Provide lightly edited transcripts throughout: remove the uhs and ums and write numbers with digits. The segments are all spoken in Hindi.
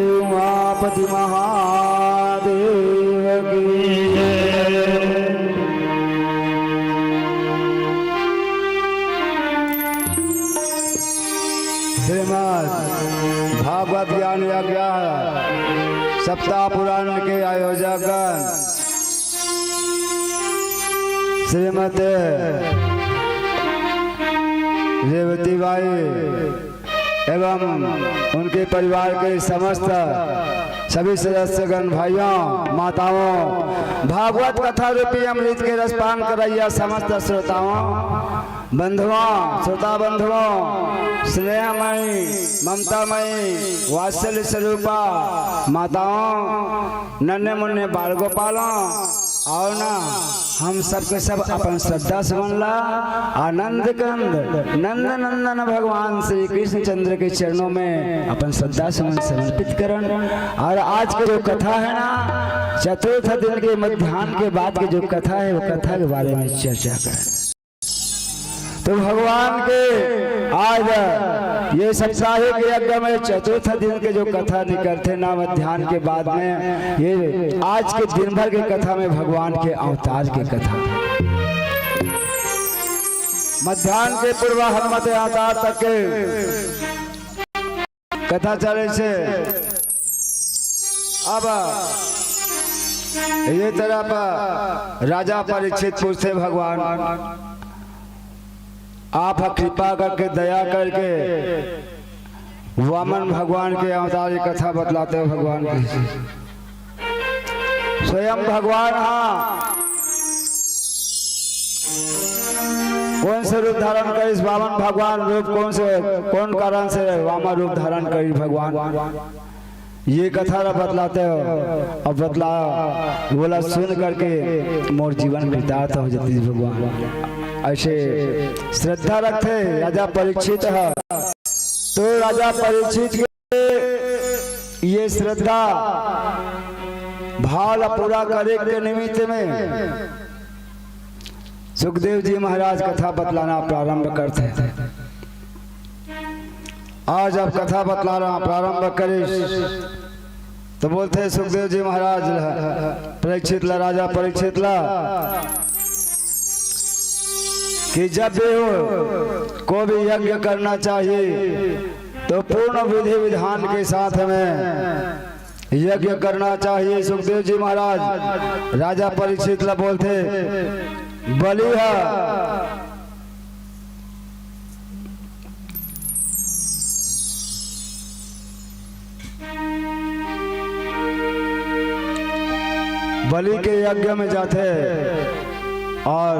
उमापति महादेव की श्रीमद् भागवत ज्ञान यज्ञ सप्ताह पुराण के आयोजक श्रीमती रेवती बाई एवं उनके परिवार के समस्त सभी सदस्यगण भाइयों माताओं भागवत कथा रूपी अमृत के रसपान करैया समस्त श्रोताओं बंधुओं श्रोता बंधुओं स्नेहमयी ममतामयी वात्सल्य स्वरूपा माताओं नन्हे मुन्ने बाल गोपालों और ना हम सबके सब अपन श्रद्धा समझला आनंद कंद नंद नंदन भगवान श्री कृष्ण चंद्र के चरणों में अपन श्रद्धा समर्पित करण। और आज की जो कथा है ना चतुर्थ दिन के मध्याह्न के बाद की जो कथा है वो कथा के बारे में चर्चा करें। तो भगवान के आज ये साप्ताहिक यज्ञ में चतुर्थ दिन के जो कथा निकलते ना मध्याह्न के बाद में ये आज के दिन भर की कथा में भगवान के अवतार की कथा मध्याह्न के पूर्व हनुमत अवतार तक के कथा चले से अब ये तरफ राजा परीक्षित पूछते भगवान आप कृपा करके दया करके वामन भगवान के अवतार की कथा बतलाते हो भगवान की स्वयं भगवान कौन से रूप धारण कर इस वामन भगवान रूप कौन कारण से वामन रूप धारण करी भगवान ये कथा बतलाते हो और बतला बोला सुन करके मोर जीवन कृतार्थ हो जाती भगवान। ऐसे श्रद्धा रखते राजा परीक्षित है तो राजा परीक्षित के ये श्रद्धा भाव पूरा करे के निमित्त में सुखदेव जी महाराज कथा बतलाना प्रारंभ करते थे। आज अब कथा बतलाना प्रारंभ करे तो बोलते हैं सुखदेव जी महाराज परीक्षित ला राजा परीक्षित ला कि जब भी हो को भी यज्ञ करना चाहिए तो पूर्ण विधि विधान के साथ में यज्ञ करना चाहिए। सुखदेव जी महाराज राजा परीक्षित ला बोलते बलि है बलि के यज्ञ में जाते और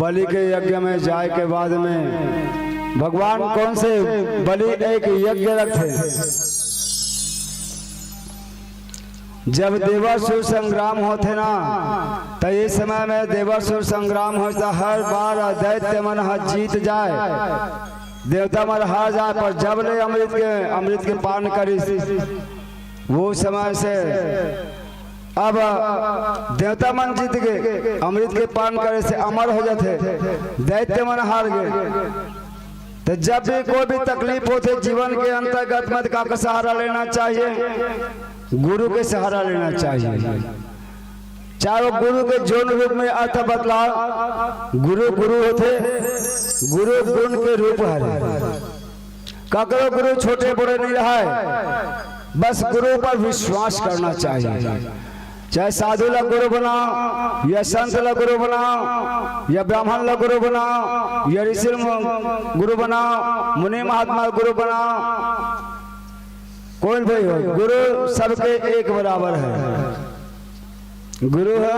बलि के यज्ञ में जाए के बाद में भगवान कौन से बलि एक यज्ञ रखते जब देवासुर संग्राम होते ना तो इस समय में देवासुर संग्राम होता हर बार दैत्य मन जीत जाए देवता मन हार जाए पर जब ले अमृत के पान करी वो समय से अब देवता मन जीत गए अमृत के पान करे से अमर हो जाते दैत्य मन हार गए। तो जब भी कोई भी तकलीफ होते जीवन के अंतर्गत मत का सहारा लेना चाहिए गुरु के सहारा लेना चाहिए। चाहे गुरु के जोन रूप में अर्थ बतला गुरु होते गुरु गुण के रूप है ककरो गुरु छोटे बड़े नहीं रहा है बस गुरु पर विश्वास करना चाहिए। चाहे साधु ला गुरु बनाओ या संत ला गुरु बनाओ या ब्राह्मण ला गुरु बनाओ या ऋषि गुरु बनाओ मुनि महात्मा गुरु बनाओ कौन भाई हो गुरु सबके एक बराबर है गुरु है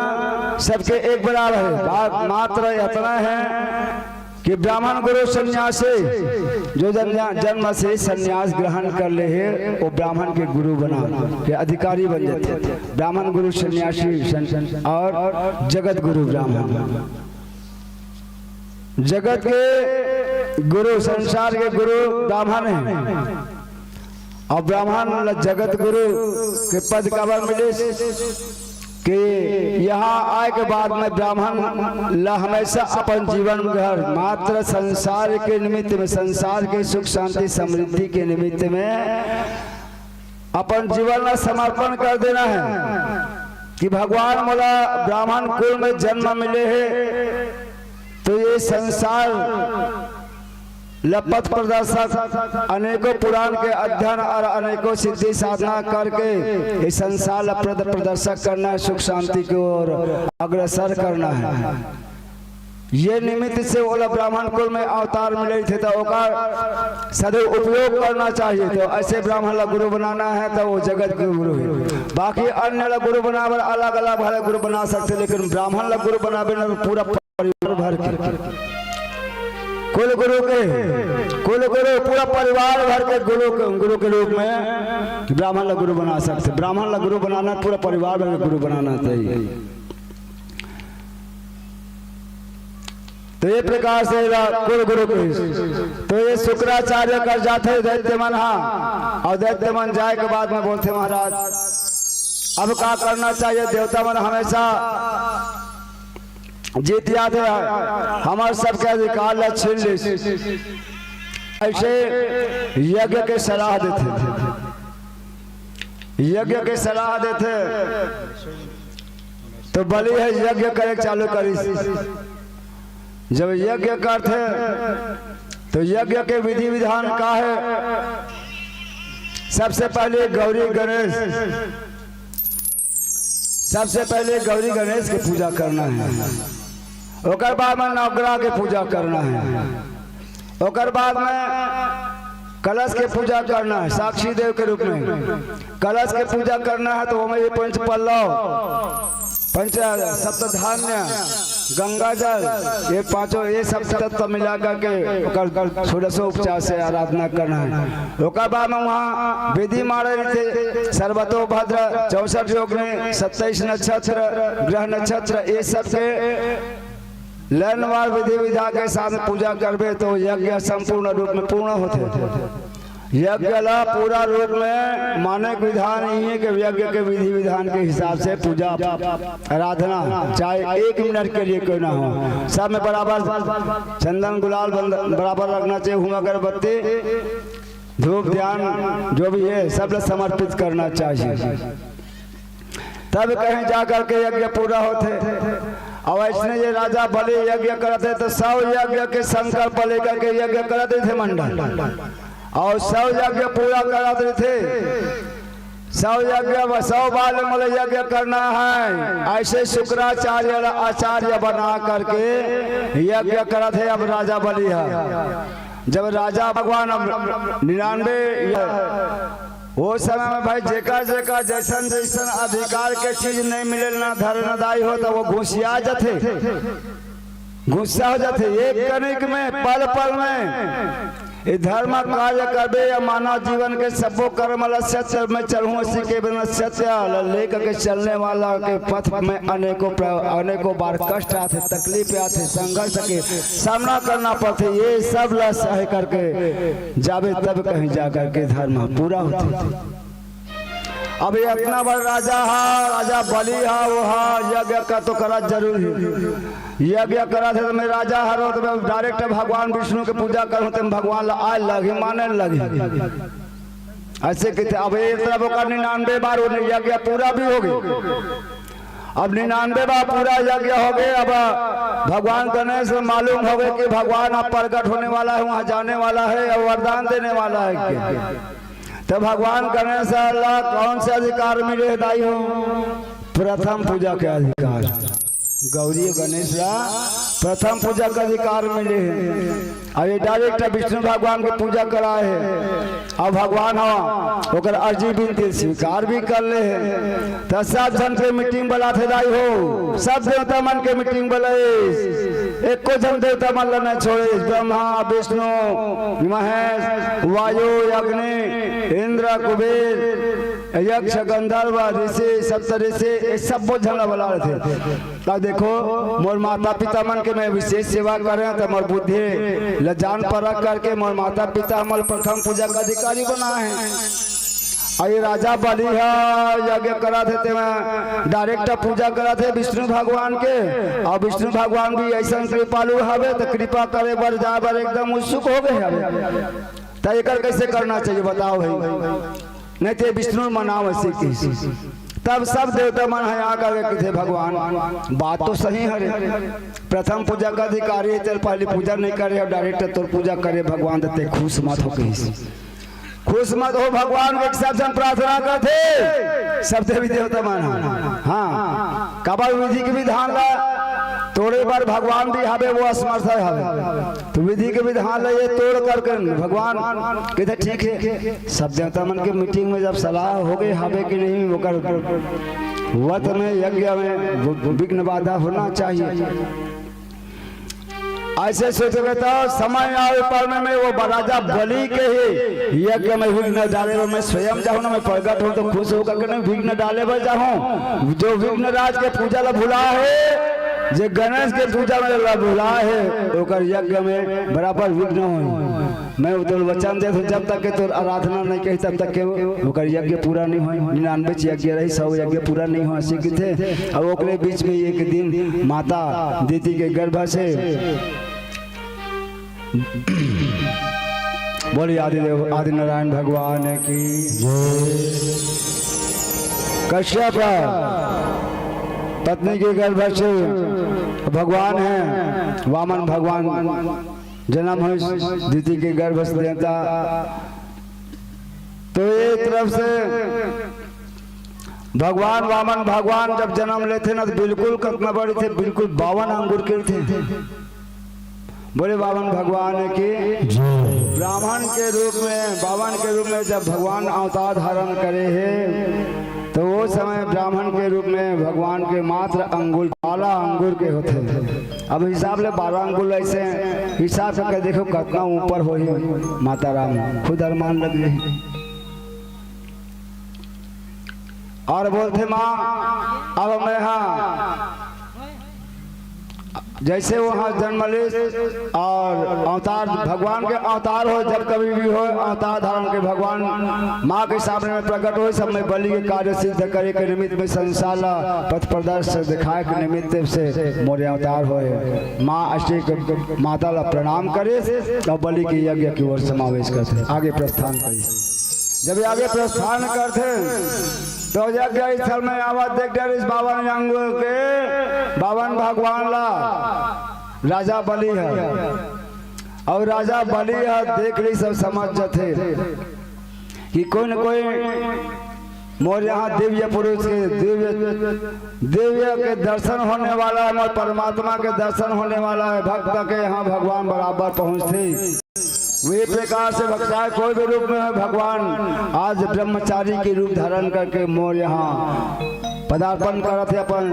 सबके एक बराबर है। बात मात्र इतना है कि ब्राह्मण गुरु सन्यासी जो जन्म से सन्यास ग्रहण कर ले है वो ब्राह्मण के गुरु बना के अधिकारी बन जाते ब्राह्मण गुरु सन्यासी और जगत गुरु ब्राह्मण जगत के गुरु संसार के गुरु ब्राह्मण है और ब्राह्मण जगत गुरु के पद कबर मिले कि यहाँ आए के बाद में ब्राह्मण ला हमेशा अपन जीवन घर मात्र संसार के निमित्त में, संसार के सुख शांति समृद्धि के निमित्त में अपन जीवन में समर्पण कर देना है कि भगवान मोला ब्राह्मण कुल में जन्म मिले है तो ये संसार लपथ प्रदर्शक अनेकों पुराण के अध्ययन और अनेकों सिद्धि साधना करके इस संसार प्रदर्शक करना है, सुख शांति की ओर अग्रसर करना है। ये निमित्त से ओला ब्राह्मण कुल में अवतार मिले थे तो ओकर सदैव उपयोग करना चाहिए। तो ऐसे ब्राह्मण ला गुरु बनाना है तो वो जगत के गुरु है। बाकी अन्य ला गुरु बनावे अलग अलग भले गुरु बना सकते, लेकिन ब्राह्मण ला गुरु बनावे ना पूरा परिवार भर के कुल गुरु पूरा परिवार भर के गुरु के रूप में ब्राह्मण ला गुरु बना सकते। ब्राह्मण ला गुरु बनाना पूरा परिवार भर के गुरु बनाना चाहिए। तो ये प्रकार से कुल गुरु के तो ये शुक्राचार्य कर जाते दैत्य मन, हाँ, और दैत्य मन जाए के बाद में बोलते महाराज अब क्या करना चाहिए। देवता मन हमेशा जीत जाते हैं, हमारे सबके अधिकार ला छीन ले। ऐसे यज्ञ के सलाह देते तो बलि है यज्ञ करे चालू करी। जब यज्ञ करते तो यज्ञ के विधि विधान का है। सबसे पहले गौरी गणेश की पूजा करना है। ओकर बाद में नवग्रह के पूजा करना है। ओकर बाद में कलश के पूजा करना है, साक्षी देव के रूप में कलश के पूजा करना है। तो हमें ये पंच पल्लव, पंच सप्तधान्य, गंगा जल, ये पांचों ये सब तत्व मिला करके षोडशोपचार से आराधना करना है। ओकर बाद में वहाँ विधि मारे थे सर्वतोभद्र 64 योग में 27 नक्षत्र ग्रह नक्षत्र ये सब के लयनवार विधि विधा के साथ पूजा करबे तो यज्ञ संपूर्ण रूप में पूर्ण होते। यज्ञ ला पूरा रूप में मानक विधान ही के यज्ञ के विधि विधान के हिसाब से पूजा आराधना चाहे 1 मिनट के लिए क्यों ना हो, सब में बराबर चंदन गुलाल बराबर रखना चाहिए। हुआ अगरबत्ती धूप ध्यान जो भी है सब समर्पित करना चाहिए, तब कहीं जाकर के यज्ञ पूरा होते। और ऐसे ये राजा बलि यज्ञ करते तो 100 यज्ञ के संकल्प लेकर के यज्ञ करते थे मंडल, और 100 यज्ञ पूरा कराते थे। 100 यज्ञ 100 बार मतलब यज्ञ करना है। ऐसे शुक्राचार्य आचार्य बना करके यज्ञ करते। अब राजा बलि है, जब राजा भगवान 99 वो समय में भाई जेकर जैसन अधिकार के चीज नहीं मिले ना धर्मदायी हो तो वो घुसिया जाते, गुस्सा हो जाते। एक कनिक में पल में धर्म कार्य करबे या मानव जीवन के सबो कर्म सत्य में चलूँ उसी के बिना सत्य लेकर के चलने वाला के पथ में अनेकों बार कष्ट आते, तकलीफ आते, संघर्ष के सामना करना पड़ते। ये सब ला सह करके जावे तब कहीं जाकर के धर्म पूरा होते। अब ये इतना बड़ा राजा बलि हा वो हा यज्ञ का तो करा जरूरी। यज्ञ करा थे तो मैं राजा हरो तो मैं डायरेक्ट भगवान विष्णु के पूजा करूँ तो भगवान आए लगे माने लगे ऐसे कहते। अब एक तरफ होकर 99 बार यज्ञ पूरा भी हो गई। अब 99 बार पूरा यज्ञ हो गए। अब भगवान गणेश मालूम हो गए कि भगवान अब प्रकट होने वाला है, वहाँ जाने वाला है और वरदान देने वाला है। तो भगवान गणेश अल्लाह कौन से अधिकार मिले दाई हो? प्रथम पूजा के अधिकार। गौरी गणेश प्रथम पूजा का अधिकार मिले हैं। अब ये डायरेक्ट विष्णु भगवान की पूजा कराए है। अब भगवान हो ओकर अर्जी विनती स्वीकार भी कर ले है। तो सब जन के मीटिंग बुला थे दाई हो, सब देवता मन के मीटिंग बुलाए। एक को जन देवता मन न छोड़े, ब्रह्मा विष्णु महेश वायु अग्नि इंद्र कुबेर यक्ष गंधर्व ऋषि सप्तऋषि सब झगड़ा बुला रहे थे। तब देखो मोर माता पिता मन के मैं विशेष सेवा कर रहे हैं तो मोर बुद्धि लजान पर रख करके मोर माता पिता हमारे प्रथम पूजा का अधिकारी बना है। ये राजा बलि है यज्ञ करा थे डायरेक्ट पूजा करा थे विष्णु भगवान के। और विष्णु भगवान भी ऐसा कृपालु हवे तो कृपा करे बर जा बर एकदम उत्सुक हो गए हवे। तो एक कैसे करना चाहिए बताओ भाई, नहीं तो विष्णु मनाओ ऐसे कैसे। तब सब देवता मन है आकर थे भगवान बात तो सही है, प्रथम पूजा का अधिकारी है तेरे पहले पूजा नहीं करे और डायरेक्ट तोर पूजा करे भगवान देते खुश मत हो कहीं, खुश मत हो भगवान के सब जन प्रार्थना करते सब देवी देवता मन। हाँ कबल विधि के विधान ला तोड़े बार भगवान भी हवे वो असमर्थ है, तो विधि के विधान ला ये तोड़ कर भगवान कहते ठीक है। सब देवता मन के मीटिंग में जब सलाह हो गई हवे कि नहीं वो कर वत में यज्ञ में विघ्न बाधा होना चाहिए। ऐसे सोचोगे तो समय आवे पड़ने में वो राजा बलि के ही यज्ञ में विघ्न डाले। मैं स्वयं जाऊँ ना मैं प्रकट हूँ तो खुश होकर के विघ्न डाले पर जाऊँ। जो विघ्न राज के पूजा ला भुला है, जो गणेश के पूजा में भुला है तो यज्ञ में बराबर विघ्न हो। मैं तो वचन दे जब तक के तो आराधना नहीं कही तब तक के यज्ञ पूरा नहीं हो। 99 यज्ञ रही 100 यज्ञ पूरा नहीं हो ऐसे थे। और ओकरे बीच में एक दिन माता दीदी के गर्भ से बोली आदिदेव आदि नारायण भगवान की कश्यप पत्नी के गर्भ से भगवान है वामन भगवान जन्म हो दीदी के गर्भ से देता। तो एक तरफ से भगवान वामन भगवान जब जन्म लेते ना तो बिल्कुल कितना बड़े थे, बिल्कुल 52 अंगुर के थे। बोले बावन भगवान के ब्राह्मण के रूप में 52 के रूप में जब भगवान अवतार धारण करे हैं तो वो समय ब्राह्मण के रूप में भगवान के मात्र अंगुल 12 अंगुर के होते थे। अब हिसाब ले 12 अंगुल ऐसे हिसाब से देखो कितना ऊपर हो ही माता राम खुद अरमान लग गए। और बोलते माँ अब मैं हाँ जैसे वहाँ जन्म ले और अवतार भगवान के अवतार हो जब कभी भी हो अवतार धारण के भगवान माँ के सामने में प्रकट हो सब में बलि के कार्य सिद्ध करे के निमित्त में संसार पथ प्रदर्शन दिखाए के निमित्त से मोरे अवतार हो। माँ अष्टक माता ला प्रणाम करे और बलि के यज्ञ की ओर समावेश करते आगे प्रस्थान करे। जब आगे प्रस्थान करते तो यज्ञ स्थल में आवाज देख डर इस 52 अंगुल के 52 भगवान ला राजा बलि है। और राजा बलि है देख ली सब समझ जाते कि कोई न कोई मोर यहाँ दिव्य पुरुष के दिव्य के दर्शन होने वाला है, मोर परमात्मा के दर्शन होने वाला है। भक्त के यहाँ भगवान बराबर पहुँचते वे प्रकार से भक्ताय कोई भी रूप में है भगवान आज ब्रह्मचारी के रूप धारण करके मोर यहाँ पदार्पण करते अपन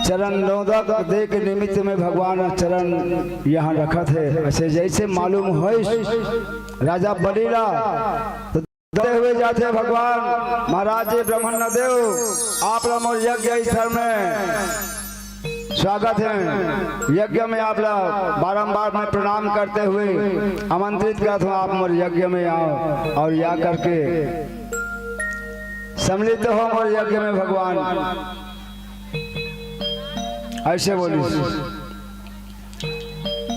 चरण नोदक दे के निमित्त में भगवान चरण यहाँ रखत है। ऐसे जैसे मालूम हो राजा बलिला तो हुए जाते भगवान महाराज ब्रह्मण्य देव आप मोर यज्ञ स्थल में स्वागत है। यज्ञ में आप बारंबार मैं प्रणाम करते हुए आमंत्रित करता हूँ आप मोर यज्ञ में आओ और या करके सम्मिलित हो मोर यज्ञ में भगवान ऐसे बोली।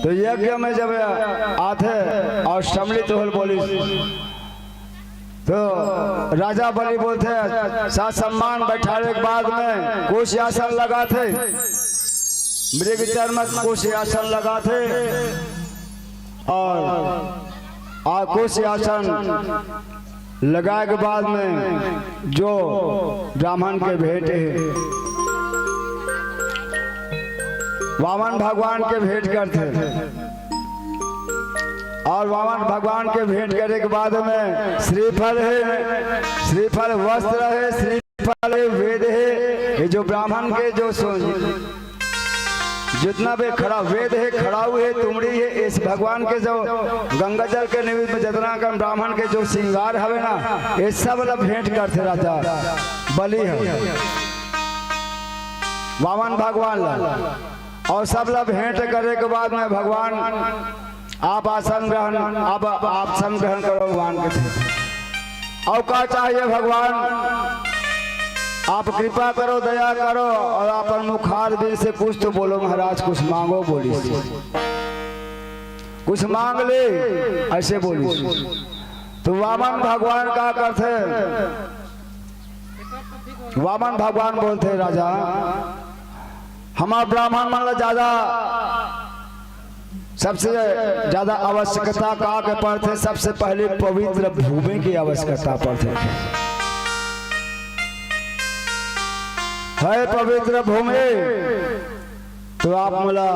तो यज्ञ में जब आते और सम्मिलित हो बोली तो राजा बलि बोलते साथ सम्मान बैठाने के बाद में कुछ आसन लगाते मृग चर्म कुछ आसन लगाते और कुछ आसन लगाए के बाद में जो ब्राह्मण के भेंट है वामन भगवान के भेंट करते और वामन भगवान के भेंट करने के बाद में श्रीफल है, श्रीफल वस्त्र है, श्रीफल वेद है। ये जो ब्राह्मण के जो जितना भी खड़ा वेद है खड़ा हुए तुमड़ी है इस भगवान के जो गंगा जल के निमित्त में जितना कम ब्राह्मण के जो श्रृंगार हवे ना ये सब भेंट करते राजा बलि है वामन भगवान ला। और सब ला भेंट करे के बाद में भगवान आप आसन ग्रहण आप आसन ग्रहण करो भगवान के थे। और क्या चाहिए भगवान? आप कृपा करो, दया करो और अपन मुखार भी से कुछ तो बोलो महाराज, कुछ मांगो बोली से, कुछ मांग ले ऐसे बोली। तो वामन भगवान का करते, वामन भगवान बोलते राजा हमारा ब्राह्मण मतलब ज्यादा सबसे ज्यादा आवश्यकता का के पड़ते, सबसे पहले पवित्र भूमि की आवश्यकता पड़ते है पवित्र भूमि। तो आप मला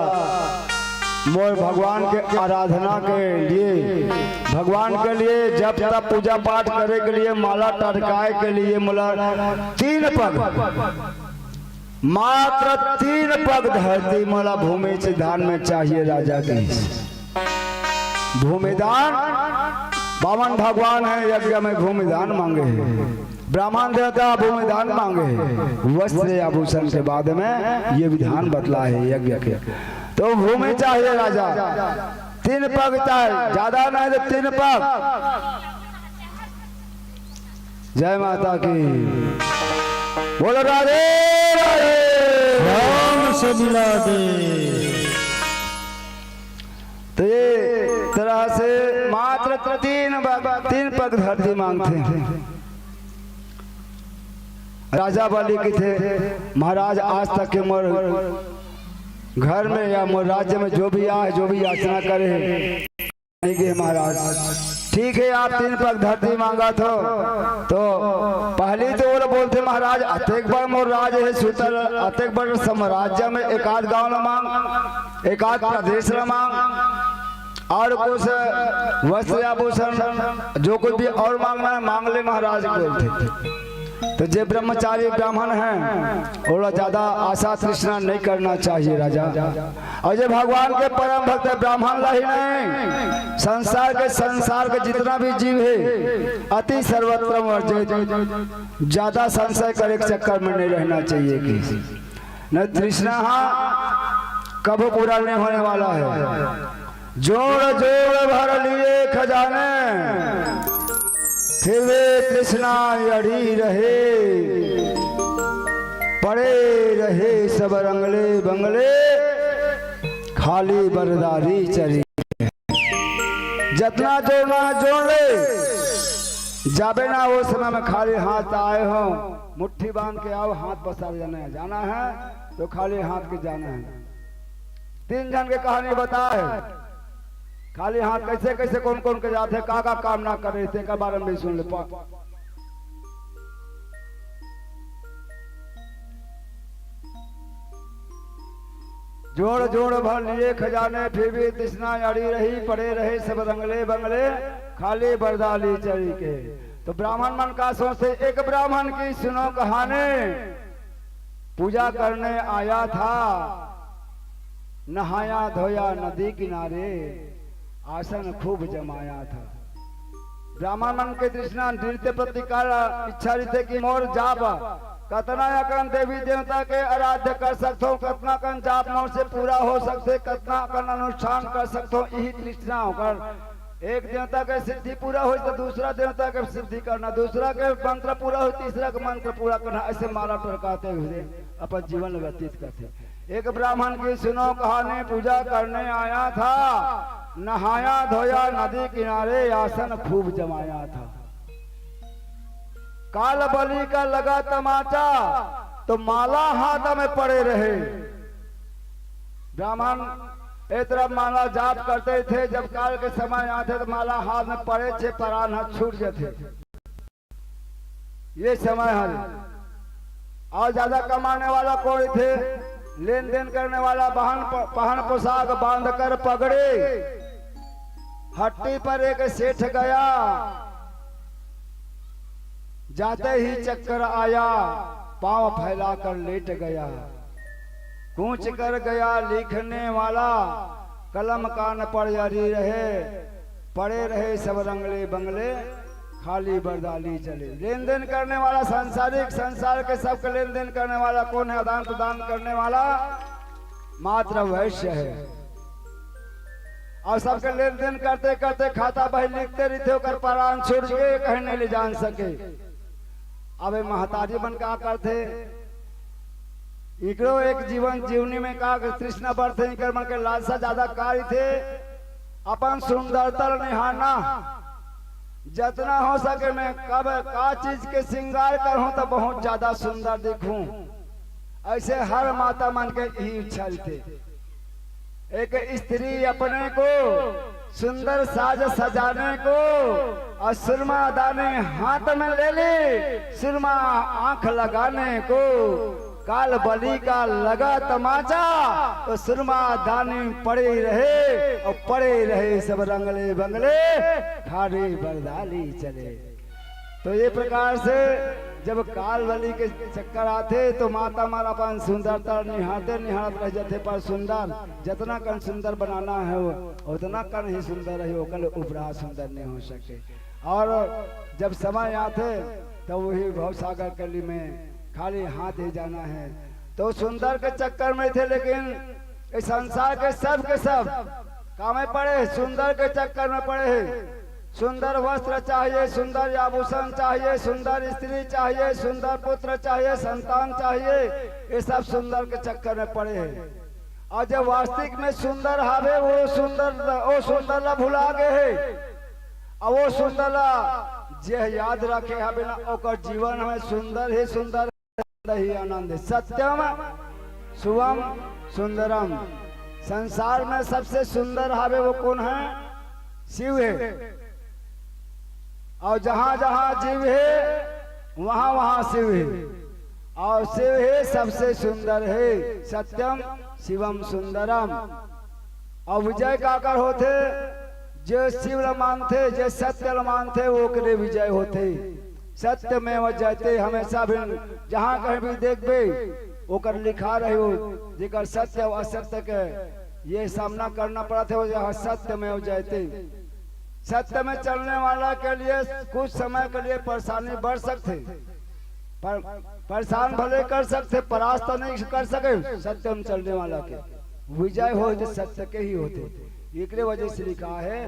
मोर भगवान के आराधना के लिए, भगवान के लिए जब तब पूजा पाठ करे के लिए, माला टरकाए के लिए मला 3 पग, मात्र 3 पग धरती मला भूमि से दान में चाहिए राजा के। भूमिदान वामन भगवान है, यज्ञ में भूमिदान मांगे हैं, ब्राह्मण देवता भूमिदान मांगे हैं, वस्त्र आभूषण के बाद में ये विधान बतला है यज्ञ के। तो भूमि चाहिए राजा, 3 पग चाहिए, ज्यादा नहीं तो 3 पग। जय माता की, बोलो राधे राधे, राम से मिला दे। तो ये तरह से मात्र 3 पग धरती मांगते हैं। राजा बलि के थे महाराज, आज तक के मोर घर में या मोर राज्य में जो भी आए, जो भी याचना करे महाराज, ठीक है आप 3 पग धरती मांगा तो पहली तो वो बोलते महाराज अतेक बड़ मोर राज है सुतल, अतेक बड़ साम्राज्य में एकाध गांव न मांग, एकाध प्रदेश न मांग, और कुछ वस्त्र आभूषण जो कुछ भी और मांगना है मांग ले महाराज बोलते थे। तो जे ब्रह्मचारी ब्राह्मण हैं और ज्यादा आशा तृष्णा नहीं करना चाहिए राजा। और जे भगवान के परम भक्त ब्राह्मण ही नहीं, संसार के जितना भी जीव है अति सर्वत्र वर्जित, ज्यादा संशय करे के चक्कर में नहीं रहना चाहिए कि न तृष्णा कभी पूरा नहीं होने वाला है। जोड़ जोड़ भर लिए खजाने, फिर वे तृष्णा अड़ी रहे, पड़े रहे सब रंगले बंगले, खाली बरदारी चरी। जितना जोड़ना जोड़ ले, जाबे ना वो समय में खाली हाथ आए हो, मुट्ठी बांध के आओ, हाथ पसार जाना है तो खाली हाथ के जाना है। 3 जन के कहानी बता है, खाली हाथ कैसे कैसे कौन कौन के जाते, का काम ना कर रहे थे का बारे में भी सुन ले। जोड़ जोड़ भर लिए खजाने, फिर भी तृष्णा अड़ी रही, पड़े रहे सब रंगले बंगले, खाली बरदाली चरी के। तो ब्राह्मण मन का सोचते, एक ब्राह्मण की सुनो कहानी, पूजा करने आया था, नहाया धोया नदी किनारे, आसन खूब जमाया था। ब्राह्मण मन के तृष्णा नृत्य प्रतिकार इच्छा रीते की मोर जाप, कतना अकन देवी देवता के आराध्य कर सकते हो, कतना कन जाप मोर से पूरा हो सकते, कतना कन अनुष्ठान कर सकते हो, यही तृष्णा होकर एक देवता के सिद्धि पूरा हो तो दूसरा देवता के सिद्धि करना, दूसरा के मंत्र पूरा हो तीसरा के मंत्र पूरा करना, ऐसे मारा टरकाते हुए अपन जीवन व्यतीत करते। एक ब्राह्मण की सुनो कहानी, पूजा करने आया था, नहाया धोया नदी किनारे, आसन खूब जमाया था। काल बलि का लगा तमाचा, तो माला हाथ में पड़े रहे। ब्राह्मण एक तरफ माला जाप करते थे, जब काल के समय आते तो माला हाथ में पड़े थे, प्राण हाथ छूट जाते। ये समय है। और ज्यादा कमाने वाला कोई थे, लेन देन करने वाला पहन पोशाक बांध कर पगड़े, हट्टी पर एक सेठ गया, जाते ही चक्कर आया, पांव फैलाकर लेट गया, कूच कर गया लिखने वाला, कलम कान पर जारी रहे, पड़े रहे सब रंगले बंगले, खाली बरदाली चले। लेन देन करने वाला सांसारिक, संसार के सबके लेन देन करने वाला कौन है? आदान प्रदान करने वाला मात्र वैश्य है। और सबके लेन देन करते करते खाता बही लिखते रहते होकर प्राण छूट गए कहीं नहीं ले जान सके। अब महतारी बन का करते इकड़ो एक जीवन जीवनी में का तृष्णा बढ़ते इकर मन के लालसा ज्यादा कार्य थे अपन सुंदरता निहारना जितना हो सके मैं कब का चीज के श्रृंगार करूं तो बहुत ज्यादा सुंदर दिखूं। ऐसे हर माता मन के ही इच्छा थे। एक स्त्री अपने को सुंदर साज सजाने को और सुरमा दाने हाथ में ले ली, सुरमा आंख लगाने को काल बलि का लगा तमाचा तो सुरमा दाने पड़े रहे और पड़े रहे सब रंगले बंगले खाड़ी बरदाली चले। तो ये प्रकार से जब काल बलि के चक्कर आते तो माता मारा अपन सुंदरता निहारते निहारत रह जाते पर सुंदर जितना कन सुंदर बनाना है वो उतना कन ही सुंदर है, वो कल उपरा सुंदर नहीं हो सके। और जब समय आते तो वही भव सागर कली में खाली हाथ ही जाना है। तो सुंदर के चक्कर में थे लेकिन इस संसार के सब कामे पड़े सुंदर के चक्कर में पड़े हैं। सुंदर वस्त्र चाहिए, सुंदर आभूषण चाहिए, सुंदर स्त्री चाहिए, सुंदर पुत्र चाहिए, संतान चाहिए, ये सब सुंदर के चक्कर में पड़े हैं। और जब वास्तविक में सुंदर हावे वो सुंदर भुला गए है। और वो सुंदर जे याद रखे हवे ना ओकर जीवन में सुंदर ही सुंदर ही आनंद है। सत्यम शुभम सुंदरम, संसार में सबसे सुंदर हावे वो कौन है? शिव है। और जहां जहां जीव है वहां वहां शिव है, और शिव है सबसे सुंदर है। सत्यम शिवम सुंदरम। और विजय काकर होते जो शिव मानते जो सत्य मानते वो करे विजय होते। सत्य में वो जयते हमेशा भी जहां कहीं भी देखबे ओकर लिखा रहे हो जेकर सत्य और असत्य के ये सामना करना पड़ा थे वो जहाँ सत्य में वो जयते। सत्य में चलने वाला के लिए कुछ समय के लिए परेशानी बढ़ सकते पर परेशान भले कर सकते परास्त नहीं कर सके। सत्य में चलने वाला के विजय हो तो सत्य के ही होते। एक वजह से लिखा है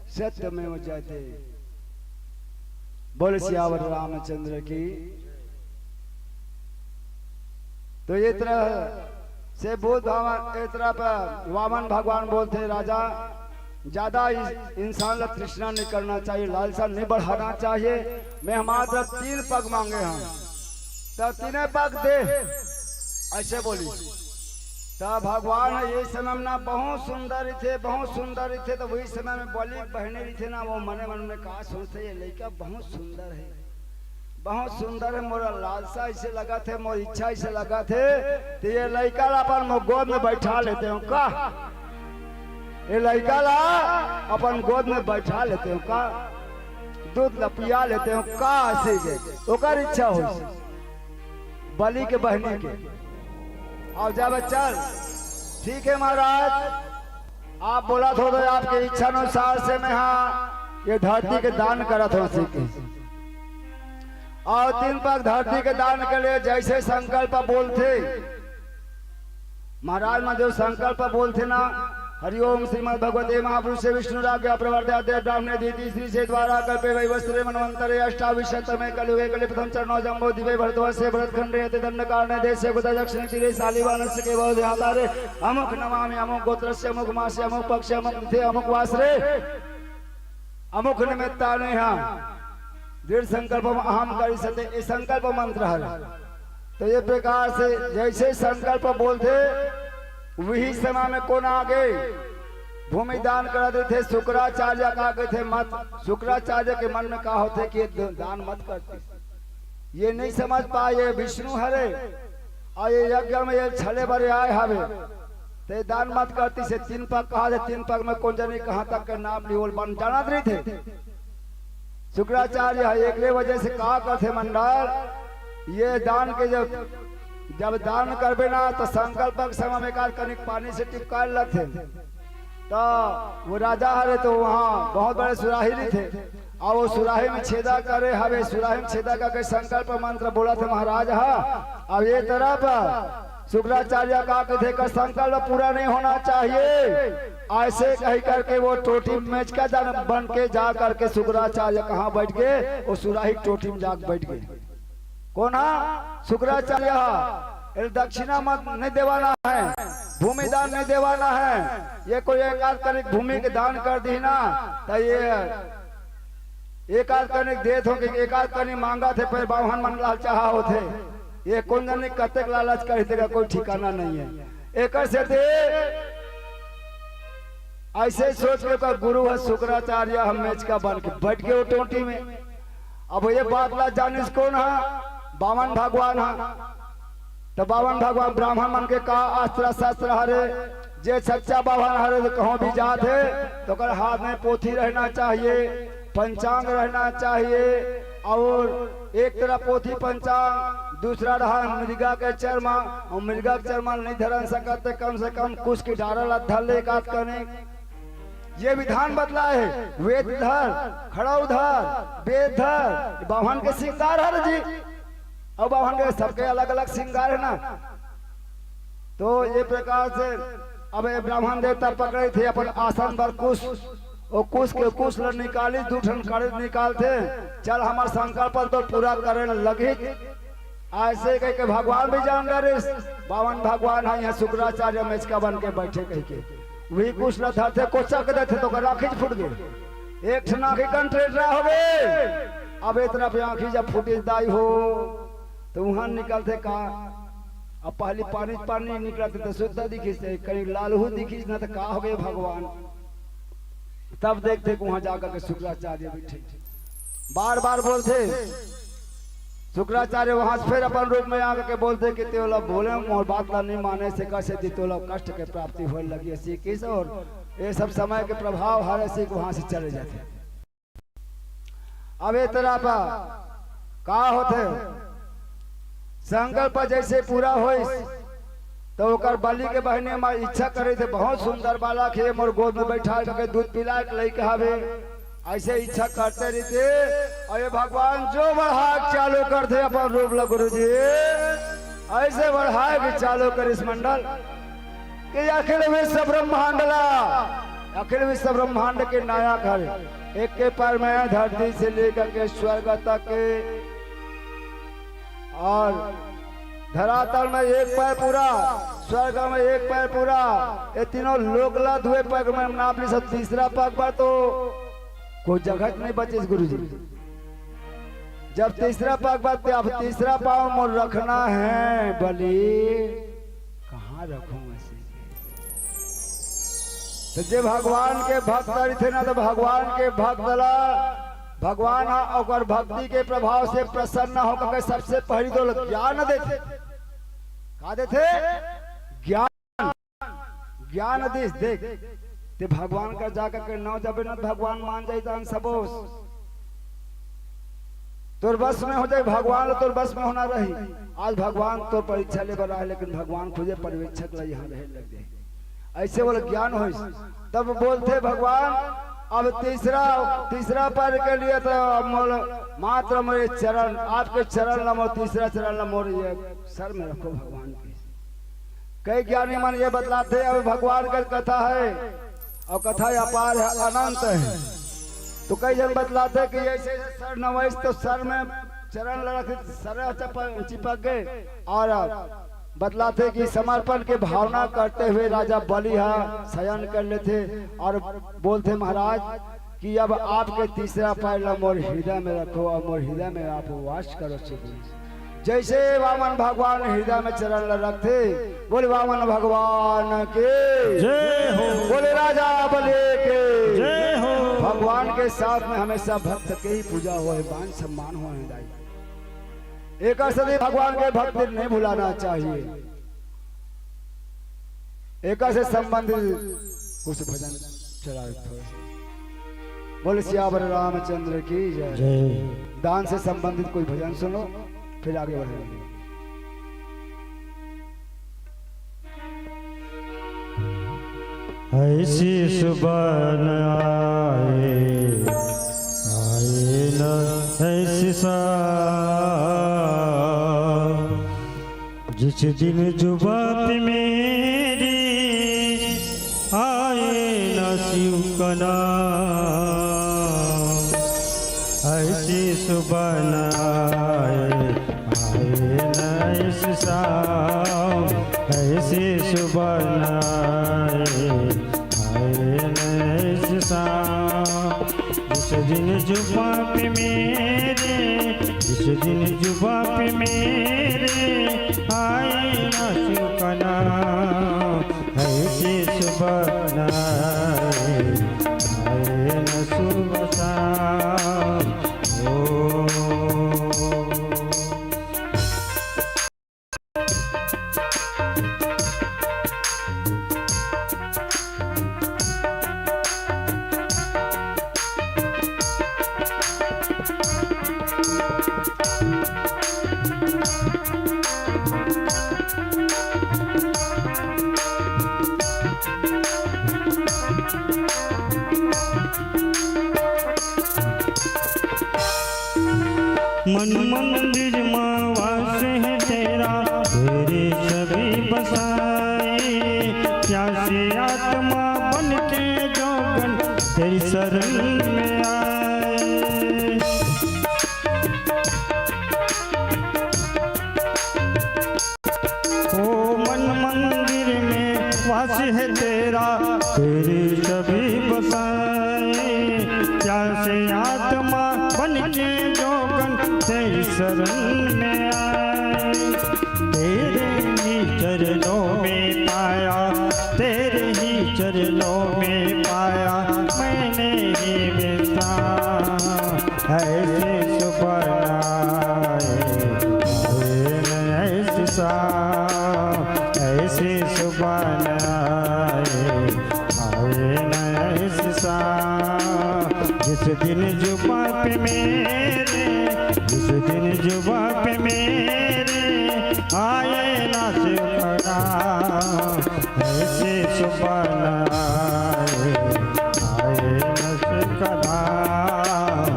सत्य में वो जयते। बोल सियावर रामचंद्र की। तो ये तरह से बुद्ध वामन भगवान बोलते राजा ज्यादा इंसान ला तृष्णा नहीं करना चाहिए, लालसा नहीं बढ़ाना चाहिए। मैं हमारा 3 पग मांगे हम तो 3 पग दे ऐसे बोली। तो भगवान ये समय में ना बहुत सुंदर थे बहुत सुंदर थे। तो वही समय में बोली बहने थे ना वो मने मन में कहा सोचते ये लड़का बहुत सुंदर है बहुत सुंदर है। मोरा लालसा ऐसे लगा थे मोर इच्छा ऐसे लगा थे तो ये लड़का अपन गोद में बैठा लेते हो का ये लड़का ला अपन गोद में बैठा लेते हो का दूध ला पिया लेते हो का ऐसे ओकर इच्छा हो बलि के बहनी के। और जब चल ठीक है महाराज आप बोला तो आपके इच्छा अनुसार से मैं हाँ ये धरती के दान करत हो सीखे। और 3 पग धरती के दान के लिए जैसे संकल्प बोलते महाराज में जो संकल्प बोलते ना हरिओम श्रीमद भगवते महापुरुष विष्णु राज्ञा प्रवर्त्यादे ब्राह्मणे दीति श्री से द्वारा कल्पे वैवस्त्रे मनवंतरे अष्टाविशतमे कलियुगे कलिप्रथम चरणो जम्बो दिवे भरतवर्षे भरतखंडे यते दंडकारणे देशे बुध दक्षिण तीरे शालिवानस्य के बहु देहातारे अमुक नमामि अमुक गोत्रस्य अमुक मास्य अमुक पक्ष अमुक तिथि अमुक वासरे अमुक निमित्ताने दृढ़ संकल्प अहम करी सते ये संकल्प मंत्र है। तो ये प्रकार से जैसे संकल्प बोलते वही समय में कौन आगे भूमि दान कर देते थे। शुक्राचार्य कहा गए थे मत। शुक्राचार्य के मन में कहा होते कि दान मत करते ये नहीं समझ पाए विष्णु हरे और ये यज्ञ में ये छले बड़े आए हवे तो दान मत करती से 3 पग कहा 3 पग में कौन जाने कहाँ तक के नाम लियोल बन जाना नहीं थे। शुक्राचार्य एक वजह से कहा करते मंडल ये दान के जब दान करबे ना तो संकल्प समय में कनिक पानी से टिपका लगते तो वो राजा हरे तो वहाँ बहुत बड़े सुराही थे और वो सुराही में छेदा करे हवे सुराही में छेदा करके संकल्प मंत्र बोला थे महाराज। अब ये तरफ शुक्राचार्य का थे का संकल्प पूरा नहीं होना चाहिए ऐसे कह करके वो टोटी मेच का बन के जा करके शुक्राचार्य कहाँ बैठ गए, वो सुराही टोटी में जाकर बैठ गए। कौन है? शुक्राचार्य। दक्षिणा मत नहीं देवाना है, भूमि दान नहीं देवाना है। ये कोई एकाध कनिक भूमि के दान कर दी ना तो ये एकाध कनिक देत हो, एकाध कनिक मांगा थे पर बावन मन लाल चाहा होते। ये कौन जाने कतक लालच कर देगा, कोई ठिकाना नहीं है। एक से दे ऐसे सोच के गुरु है शुक्राचार्य, हम मेच का बन के बैठ गए वो टोटी में। अब ये बात ला जाने से कौन है? बावन भगवान है। तो बावन भगवान ब्राह्मण मन के का अस्त्र शस्त्र हरे, जे सच्चा बावन हरे तो कहीं भी जाते तो कर हाथ में पोथी रहना चाहिए, पंचांग रहना चाहिए। और एक तरफ पोथी पंचांग, दूसरा रहा मृगा के चरमा, और मृगा के चरमा नहीं धरन सकते, कम से कम कुछ की डारल धर ले काट करने। ये विधान बदला है। वेद धर, खड़ाऊ धर, वेद धर, बावन के श्रृंगार हर जी। और बावन के सबके अलग अलग श्रृंगार है ना। तो ये प्रकार से अब ब्राह्मण देवता पकड़े थे अपन आसन पर कुश, और कुश के कुश निकाली, दूठन करे निकालते, चल हमारे संकल्प तो पूरा करे लगी। ऐसे कह के भगवान भी जान रहे, बावन भगवान है यहाँ शुक्राचार्य मेच का बन के बैठे कह के वही कुछ न धरते कोचा के देते तो आँखी फूट गए, एक आँखी कंट्रेटरा हो गए। अब इतना पे आँखी जब फूटी दाई हो तो वहां निकलते का, अब पहले पानी पानी निकलते तो शुद्ध दिखी से, कहीं लालहू दिखी ना तो का हो गए भगवान। तब देखते वहां जाकर के शुक्राचार्य बैठे, बार बार बोलते शुक्राचार्य। वहां से फिर अपन रूप में आकर के बोलते कि तेला बोले मोर बात ला नहीं माने से कैसे तेला कष्ट के प्राप्ति हो लगी ऐसी किस, और ये सब समय के प्रभाव हर ऐसी वहां से चले जाते। अब ये तरह का होते संकल्प जैसे पूरा हो तो ओकर बलि के बहने में इच्छा करे थे बहुत सुंदर बाला खे मोर गोद में बैठा के दूध पिला के लई कहावे, ऐसे इच्छा करते रहते। अरे भगवान जो बढ़ा चालू करते अपन रूप ला गुरु जी, ऐसे बढ़ाए भी चालू कर इस मंडल कि अखिल विश्व ब्रह्मांड ला, अखिल विश्व ब्रह्मांड के नायक है। एक के पैर में धरती से लेकर के स्वर्ग तक, और धरातल में एक पैर पूरा, स्वर्ग में एक पैर पूरा, ये तीनों लोक ला दुए पैर में नापली सब तीसरा पग पर तो कोई जगह नहीं बचे गुरु जी। जब तीसरा पग पर अब तीसरा पाँव मोर रखना है बलि, कहाँ रखूं ऐसे? तो जे भगवान के भक्त थे ना, तो भगवान के भक्त ला भगवान और भक्ति के प्रभाव से प्रसन्न होकर सबसे पहली तो ज्ञान देते। कहा देते? ज्ञान, ज्ञान देश देख ते भगवान का जाकर के नौ जब न भगवान मान जाए सबोस तोर बस में हो जाए, भगवान तोर बस में होना रही। आज भगवान तो परीक्षा ले बना है, लेकिन भगवान खुदे पर्यवेक्षक ला यहाँ रहे लग गए। ऐसे बोले ज्ञान हो, तब बोलते भगवान अब तीसरा पैर के लिए तो मात्र मेरे चरण, आपके चरण ला मोर, तीसरा चरण ला मोर ये सर में रखो भगवान के। कई ज्ञानी मन ये बतलाते अब भगवान का कथा है और कथा अपार है, अनंत है। तो कई जन बतलाते कि ऐसे सर नवैस तो सर में चरण रख सर चिपक गए, और बतलाते कि समर्पण के भावना करते हुए राजा बलि शयन कर लेते और बोलते महाराज कि अब आपके तीसरा पैर मोर हृदय में रखो और मोर हृदय में आप वास करो। जैसे वामन भगवान हृदय में चरण रखते, बोले वामन भगवान के जय हो, बोले राजा बलि के जय हो। भगवान के साथ में हमेशा भक्त के ही पूजा हो, मान सम्मान हो। एक सदी भगवान के भक्त नहीं भुलाना चाहिए। एक से संबंधित कुछ भजन चला थोड़ा सा। बोले सियावर रामचंद्र की जय। दान से संबंधित कोई भजन सुनो, फिर आगे बढ़ेंगे। ऐसी सुबह न आए न ऐसी सा, जिस दिन जुबात मेरी आए ऐसी सुबह न आए न इस शाम, ऐसी सुबह न आए न इस शाम। जिस दिन जुबां पे मेरे, जिस दिन जुबां पे मेरे आए न शिव का नाम, ऐसी सुबह न आए न सुबह शाम। मन मंदिर में वास है तेरा, तेरे सभी बसाए। प्यासे आत्मा बन के जोगन तेरी शरण में आए। ओ मन मंदिर में वास है तेरा, तेरे सभी बसाए। प्यासे आत्मा बन के जोगन तेरी शरण में आए। तेरे ही चरणों में पाया, तेरे ही चरणों में पाया मैंने ही बेटा। ऐसे सुबह आए ऐसे शाम, ऐसे सुबह आए ऐसे शाम। जिस दिन जुबां पे मेरे, जिस दिन जुबां पे मेरे आए ना शिव का नाम, ऐसे सुबह आए ना शिव का नाम।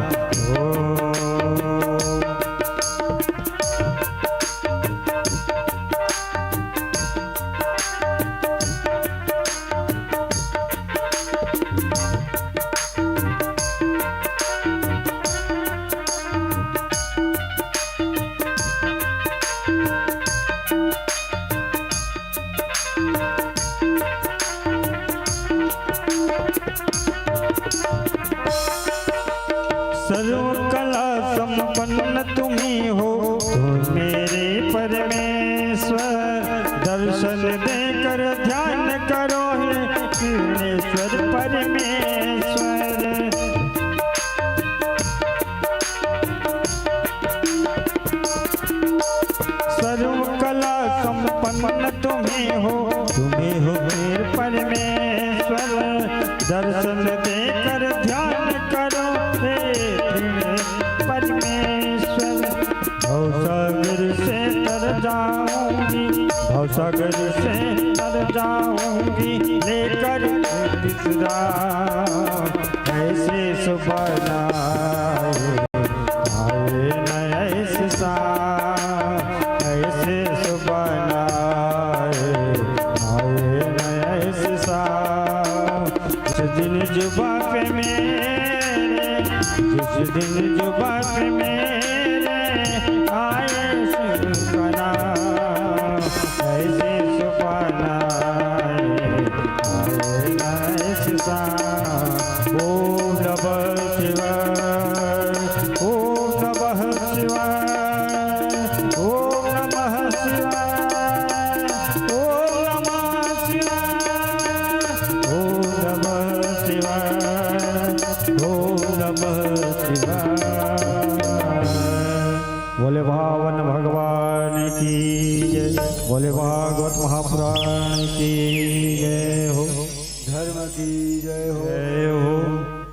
सर्व कला संपन्न तुम्ही हो, तुम मेरे परमेश्वर। दर्शन देकर ध्यान करो हे पूर्णेश्वर परमेश्वर। सर्व कला संपन्न तुम्ही हो, तुम्हें हो मेरे परमेश्वर। दर्शन देकर ध्यान करो परमेश्वर। भवसागर से तर जाऊंगी, भवसागर से तर जाऊंगी लेकर बिसरा। ऐसे सुबह आए न ऐसे शाम, ऐसे सुबह आए न ऐसे शाम। जिस दिन जुबां पे मेरे, जिस दिन जुबां पे मेरे आए शिव का नाम, ऐसे सुबह आए ऐसे शाम। ओम नमः शिवाय, ओम नमः शिवाय, ओम नमः शिवाय, ओम नमः शिवाय, ओम नमः शिवाय, ओम नमः शिवाय। बोले भावन भगवान की जय, बोले भागवत महापुराण की जय हो, धर्म की जय हो। जय हो।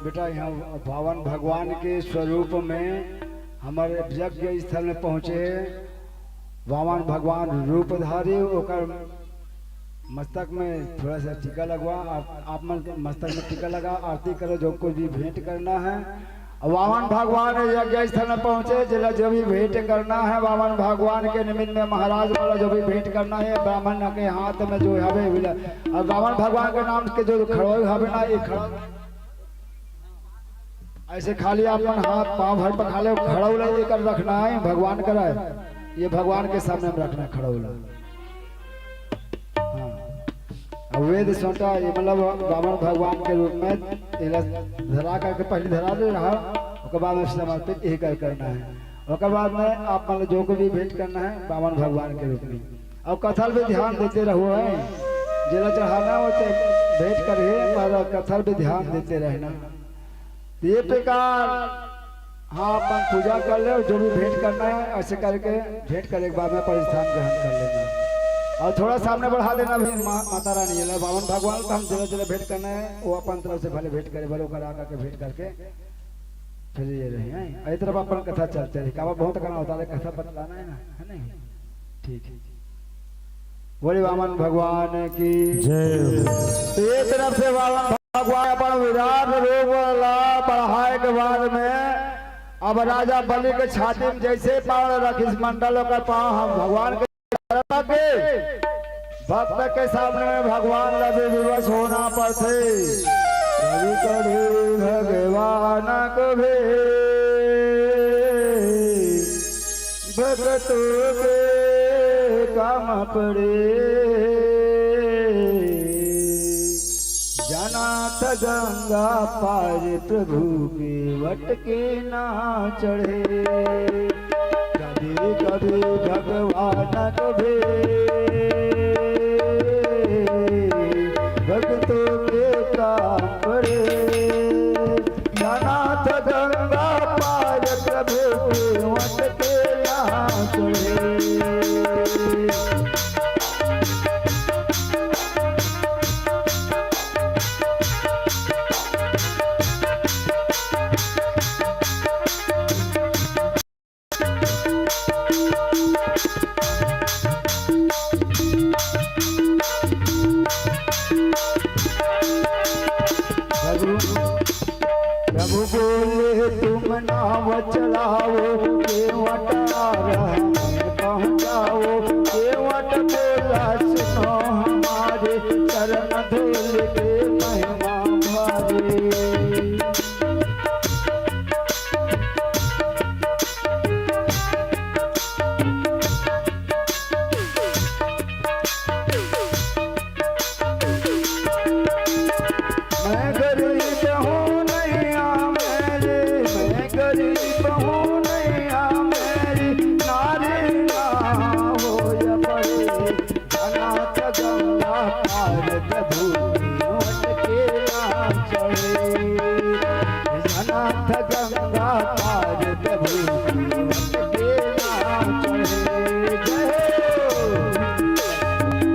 बेटा यहाँ भावन भगवान के स्वरूप में हमारे यज्ञ स्थल में पहुँचे। वामन भगवान रूपधारी होकर मस्तक में थोड़ा सा टीका लगवा। आप मस्तक में टीका लगा, आरती करो, जो कुछ भी भेंट करना है। वामन भगवान यज्ञ स्थल में पहुँचे, जिला जो भी भेंट करना है वामन भगवान के निमित्त में महाराज वाला जो भी भेंट करना है ब्राह्मण के हाथ में जो हवे और वामन भगवान के नाम के जो खड़ो हवे ना ये खड़ा ऐसे खाली अपन हाथ पाँव भर पर खा ले, खड़ौला ये कर रखना है भगवान का है, ये भगवान के सामने में रखना है खड़ौला। हाँ अब वेद सोटा ये मतलब बामन भगवान के रूप में इला धरा करके पहले धरा दे रहा, उसके बाद में समर्पित यही करना है। उसके बाद में आप मतलब जो को भी भेंट करना है बामन भगवान के रूप में। अब कथल भी ध्यान देते रहो है, जिला चढ़ाना हो तो भेंट करिए, पर कथल भी ध्यान देते रहना। ये प्रकार हाँ अपन पूजा कर ले, जो भी भेंट करना है ऐसे करके भेंट करने के बाद में परिस्थान ग्रहण कर लेना और थोड़ा सामने बढ़ा देना भाई माता रानी है बावन भगवान का हम जगह जगह भेंट करना है, वो अपन तरफ से भले भेंट करे, भले करा करके भेंट करके फिर ये रहे हैं। इस तरफ अपन कथा चलते रहे, कावा बहुत करना होता है, कथा बतलाना है ना, है नहीं? ठीक है, बोले वामन भगवान की जय। एक तरफ से वामन भगवान अपन विराट रूप बढ़ाए के बाद में अब राजा बलि के छाती में जैसे पावन रखिस मंडलों का पाँव हम भगवान के भक्त के सामने में भगवान लगे विवश होना पड़ते। कभी कभी भगवान को भी भक्तों के काम पड़े, जनाथ गंगा पार प्रभु के वट के ना चढ़े। कभी कभी भगवान कभी भक्तों के काम पड़े, जनाथ गंगा पार प्रभु के वट के ना चढ़े। प्रभु बोले तुम नाव चलाओ केवट पहुँचाओ, केवट बोला सुनो हमारे चरण धूल के महिमा भारे। मैं गरीब हूँ नैया मेरी, मैं गरीब हूँ नैया मेरी, नारी ना हो या परे। अनाथ गंगा पार प्रभु वट के ना चढ़े, अनाथ गंगा पार प्रभु वट के ना चढ़े।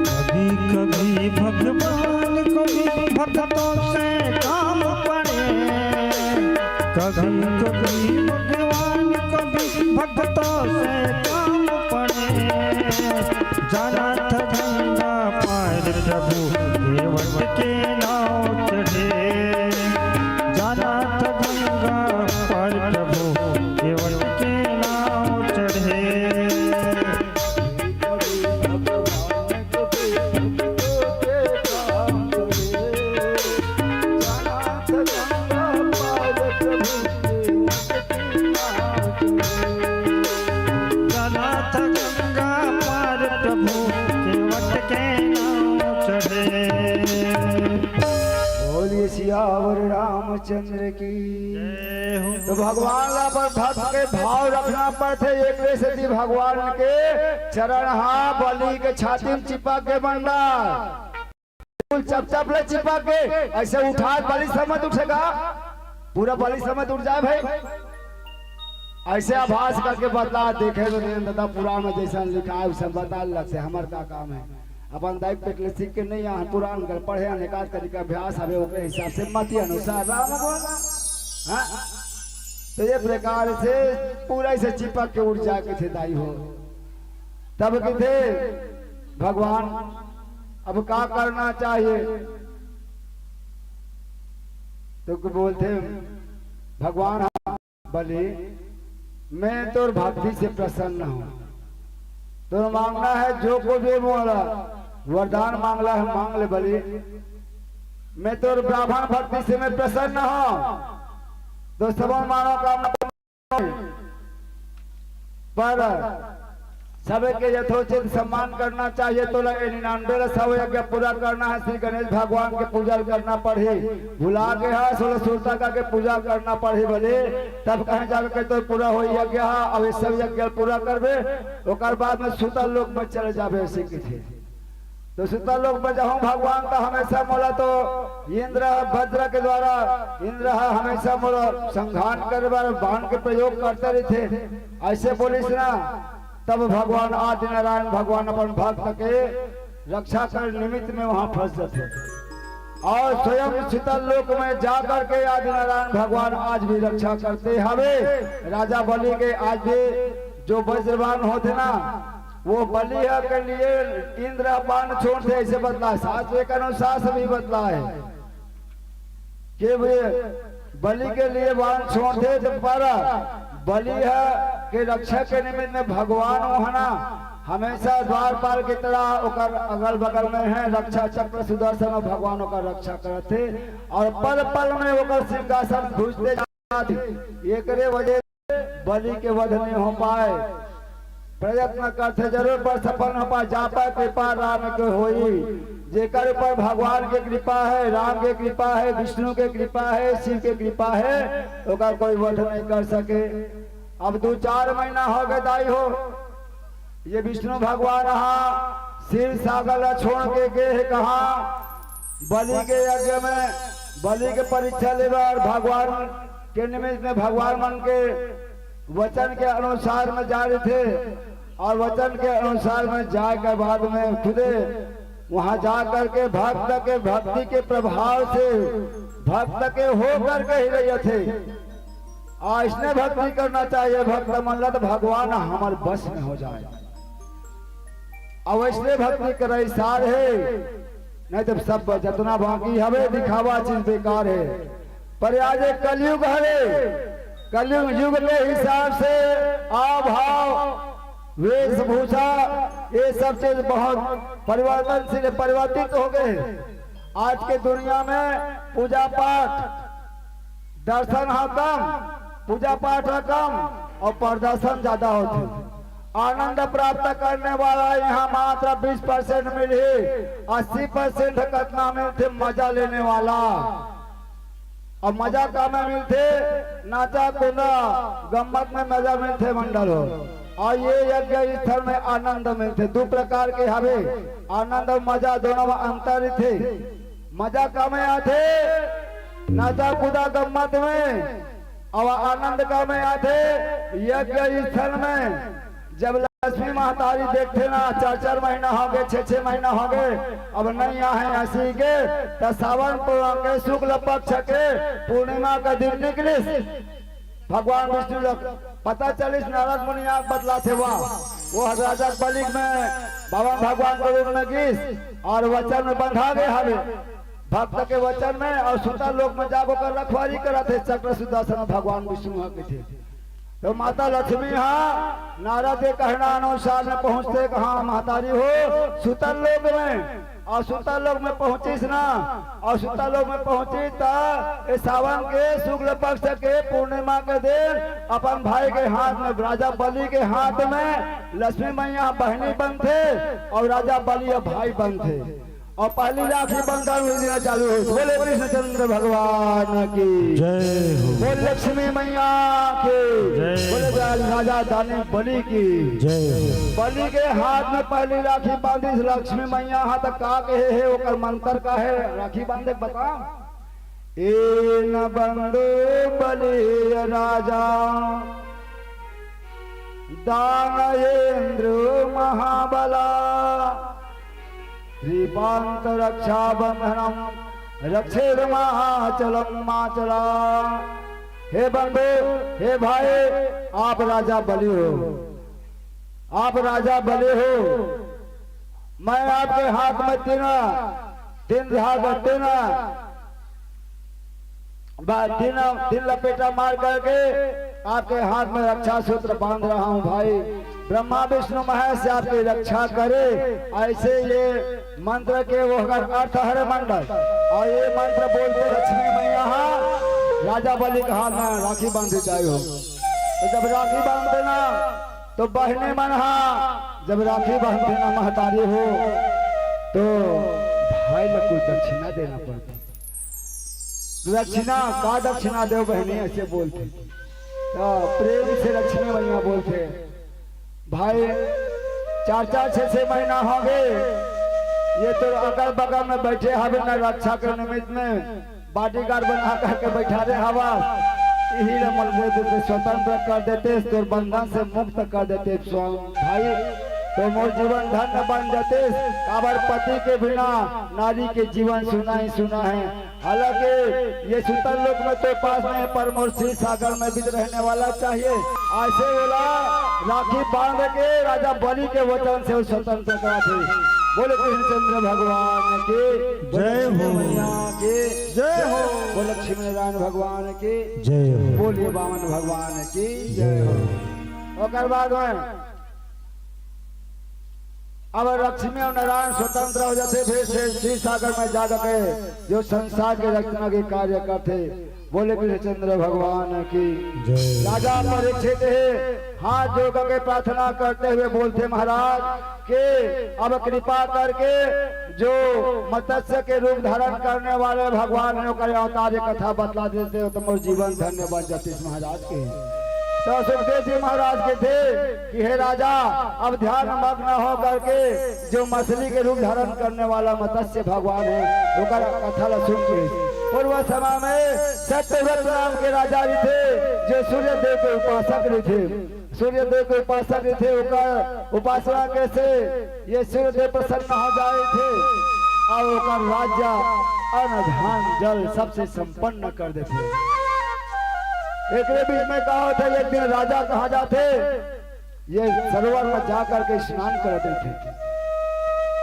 कभी कभी भगवान को भी भक्तों से काम पड़े, कभी कभी भगवान को भी भक्तों से काम पड़े। जनाथ गंगा पार प्रभु के वट के नाव चढ़े, जनाथ गंगा पार प्रभु के वट के नाव चढ़े। जनाथ गंगा पार प्रभु के वट के नाव चढ़े। बोलिए सियावर रामचंद्र की। जय हो। तो भगवान ला पर भक्त के भाव रखना पड़ते। एक वे से थी भगवान के चरण हा बलि के छाती में चिपक के बंदा चप चप ले चिपक के ऐसे उठा बलि समझ उठेगा, पूरा बलि समझ उठ जाए भाई। ऐसे आभास करके बता देखे तो दादा पुराण में जैसा लिखा है सब बता लग से हमार का काम है। अपन दायित्व पे सीख के नहीं यहाँ पुराण कर पढ़े अनेकात तरीका अभ्यास हमें ओकरे हिसाब से मति अनुसार राम बोला। हाँ तो ये प्रकार से पूरा से चिपक के उठ जाके थे दाई हो। तब के थे भगवान अब क्या करना चाहिए, तो बोलते भगवान बलि मैं तो भक्ति से प्रसन्न हूँ, तो मांगना है जो को भी बोला वरदान मांगला है मांग ले बलि। मैं तो ब्राह्मण भक्ति से मैं प्रसन्न हूँ, तो सब मनोकामना पर सबके यथोचित सम्मान करना चाहिए। तो 99 सब यज्ञ पूरा करना है, श्री गणेश भगवान के पूजा करना पड़े, भुला के है 16 सूर्ता का के पूजा करना पड़े बोले, तब कहीं जाकर तो पूरा हो यज्ञ। अब ये सब यज्ञ पूरा करबे, ओकर बाद में सुतल लोक में चले जाबे। ऐसे की थे तो सुतल लोक में जाऊं भगवान का हमेशा मोला तो इंद्र वज्र के द्वारा इंद्र हमेशा मोला संघान करे बाण के प्रयोग करते रहते। ऐसे बोलिस ना, तब भगवान आदि नारायण भगवान अपन भक्त के रक्षा कर निमित्त में वहां फंस जाते और स्वयं शीतल लोक में जाकर के आदि नारायण भगवान आज भी रक्षा करते हवे। राजा बलि के आज भी जो वज्रवान होते ना, वो बलि के लिए इंद्र बाण छोड़ते, ऐसे बदला है शास्त्र के अनुसार भी बदला है कि वे बलि के लिए बाण छोड़ते। तो पर बलि के रक्षा के निमित्त में भगवान वहाना हमेशा द्वारपाल की तरह ओकर अगल बगल में है, रक्षा चक्र सुदर्शन भगवान का रक्षा करते और पल पल में ओकर सिंहासन घुसते जाते। एक वजह से बलि के वध नहीं हो पाए, प्रयत्न करते जरूर पर सफल हो पाए। जा पाए कृपा राम के होई, जेकर ऊपर भगवान के कृपा है, राम के कृपा है, विष्णु के कृपा है, शिव के कृपा है, ओकर कोई वध नहीं कर सके। अब 2-4 महीना हो गए दाई हो, ये विष्णु भगवान सिर सागल छोड़ के गए कहा बलि के यज्ञ में, बलि के परीक्षा लेवा और भगवान के निमित्त में भगवान मन के वचन के अनुसार में जा रहे थे और वचन के अनुसार में जाए के बाद में खुदे वहां जा करके भक्त के भक्ति के प्रभाव से भक्त के हो करके ही रहे थे। इसने भक्ति करना चाहिए, भक्त मन तो भगवान हमारे बस में हो जाए। अवश्य भक्ति करे सार है, नहीं तो सब जितना बाकी हवे दिखावा चीज बेकार है। पर आज कलयुग है, कलयुग युग के हिसाब से भाव वेशभूषा ये सब चीज बहुत परिवर्तनशील परिवर्तित हो गए। आज के दुनिया में पूजा पाठ दर्शन कम, पूजा पाठ कम और प्रदर्शन ज्यादा होते। आनंद प्राप्त करने वाला यहाँ मात्र 20% मिले, 80% कितना मिलते मजा लेने वाला। और मजा का में मिलते नाचा कूदा गम्मत में मजा मिलते मंडल हो। और ये यज्ञ स्थल में आनंद मिलते। 2 प्रकार के हवे, आनंद और मजा दोनों में अंतर थे। मजा का में आते नाचा कूदा गम्मत में, और आनंद का में आते यज्ञ स्थल में। जब लक्ष्मी महतारी देखते ना 4-4 महीना हो गए, 6-6 महीना हो गए, अब नहीं है हंसी के तो सावन के शुक्ल पक्ष के पूर्णिमा का दिन निकले भगवान विष्णु पता चलिस नारद मुनि आग बदला थे वो राजा बलि में बाबा भगवान के रूप में गिस और वचन में बंधा गए हमें भक्त के वचन में। और सुता लोक में जागो कर रखवारी करा थे चक्र सुदर्शन भगवान विष्णु के थे। तो माता लक्ष्मी नारद के कहना अनुसार में पहुंचते कहा महतारी हो सुतल लोक में। और सुतल लोक में पहुंचीस ना, और सुतल लोक में पहुंची तो सावन के शुक्ल पक्ष के पूर्णिमा के दिन अपन भाई के हाथ में राजा बलि के हाथ में लक्ष्मी मैया बहनी बन थे और राजा बलि भाई बन थे। और पहली राखी बंधन हुई चालू हुई। बोले कृष्णचंद्र भगवान की जय हो, बोले लक्ष्मी मैया की जय, बोले राजा दानी बलि की जय हो। बलि के हाथ में पहली राखी बांधी लक्ष्मी मैया हाथ का कहे है ओकर मंत्र का है राखी बांधे बता। ए न बंदो बलि राजा दानयेंद्र महाबला श्रीपांत रक्षा बंधनम रक्षे माचलम माचला। हे बंधु हे भाई आप राजा बलि हो, आप राजा बलि हो। मैं आपके हाथ में तीन लपेटा मार करके आपके हाथ में रक्षा सूत्र बांध रहा हूं भाई। ब्रह्मा विष्णु महेश से आपकी रक्षा करे ऐसे ये मंत्र के वो अर्थ हरे मंडल। और ये मंत्र बोलते लक्ष्मी मैया राजा बलि के हाथ में राखी बांधी जाए हो। तो जब राखी बांध देना तो बहने मनहा, जब राखी बांध देना महतारी हो तो भाई लोग को दक्षिणा देना पड़ता। दक्षिणा का दक्षिणा दो बहने ऐसे बोलते, तो प्रेम से लक्ष्मी मैया बोलते भाई 4-4 6-6 महीना हो गए ये तो अगल बगल में बैठे हवे न रक्षा के निमित्त में बॉडीगार्ड बना करके बैठा रहे हवा, यही रमल देते स्वतंत्र कर देते, तो बंधन से मुक्त कर देते भाई, तो मोर जीवन धन्य बन जाते। काबर पति के बिना नारी के जीवन सुना ही सुना है। हालांकि ये सुतल लोक में तो पास में पर मोर श्री सागर में भी रहने वाला चाहिए। ऐसे बोला राखी बांध के राजा बलि के वचन से स्वतंत्र करा थे। बोले कृष्णचंद्र भगवान के जय हो, मैया के जय हो, बोले लक्ष्मी नारायण भगवान के जय हो, बोलिए वामन भगवान की जय हो। और बाद में अब लक्ष्मी और नारायण स्वतंत्र हो जाते, फिर श्री सागर में जा के जो संसार के रचना के कार्य करते। बोले कृष्णचंद्र भगवान की जय। राजा परीक्षित है हाथ जोड़ के प्रार्थना करते हुए बोलते महाराज के अब कृपा करके जो मत्स्य के रूप धारण करने वाले भगवान है अवतार कथा बतला देते हो तो मोर जीवन धन्य बन जाते इस महाराज के। तो सुखदेव जी महाराज के थे कि हे राजा अब ध्यान मग्न हो करके जो मछली के रूप धारण करने वाला मत्स्य भगवान है वो कथा सुन के। पूर्व समय में सत्यव्रत नाम के राजा भी थे जो सूर्य देव के उपासक भी थे। सूर्य देव के उपासक भी थे, उपासना कैसे ये सूर्य देव प्रसन्न हो जाए थे और राज्य अन्न धान जल सबसे संपन्न कर देते। एक बीच में कहा था एक दिन राजा कहा जाते ये सरोवर में जाकर के स्नान करते थे।